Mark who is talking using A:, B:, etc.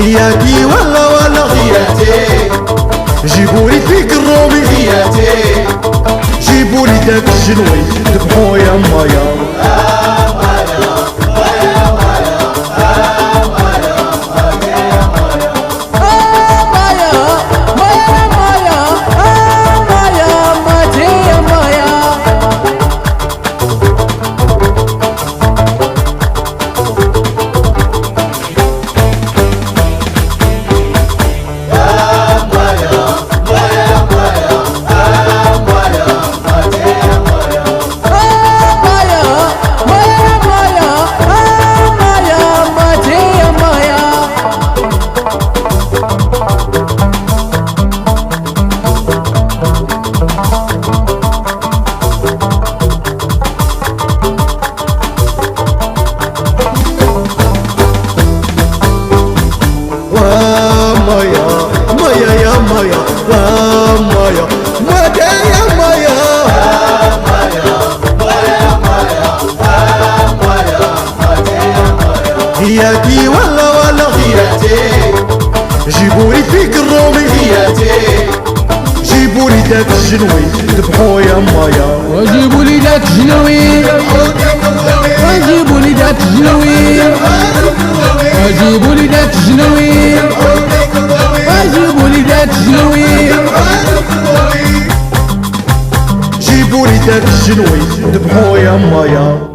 A: هياتي ولا
B: هياتي
A: جيبولي فيك الرومي
B: هياتي
A: جيبولي داك الجنوي ذبحو يا مايا هياتي ولا
B: هياتي
A: جيبولي فيك الرومي
B: هياتي
A: جيبولي داك الجنوي ذبحو يا مايا
C: وجيبولي داك الجنوي وجيبولي داك الجنوي وجيبولي داك الجنوي وجيبولي داك الجنوي
A: جيبولي داك الجنوي ذبحو يا مايا